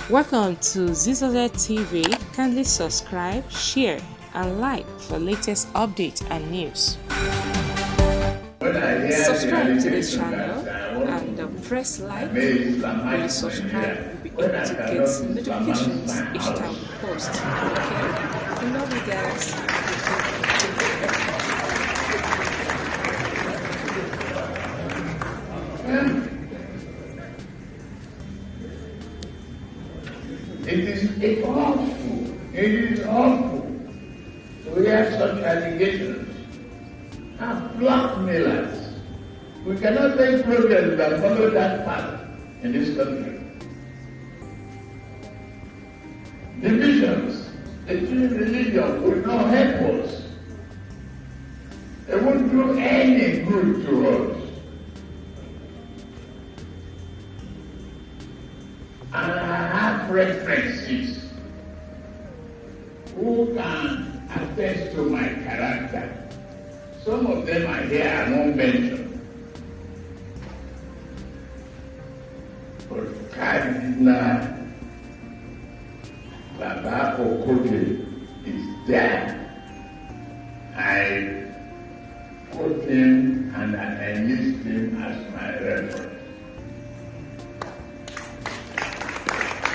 Welcome to Zisodel TV. Kindly subscribe, share, and like for latest updates and news. Subscribe to this channel and press like. When you subscribe, you'll be able to get notifications each time we post. Okay? I love you guys. It's awful. It is awful. We have such allegations. And blackmailers. We cannot make progress that follow that path in this country. Divisions between religion will not help us. It won't do any good to us. And I have references who can attest to my character. Some of them are here, I won't mention. But Cardinal Baba Okoje is there. I quote him and I enlist him as my reference.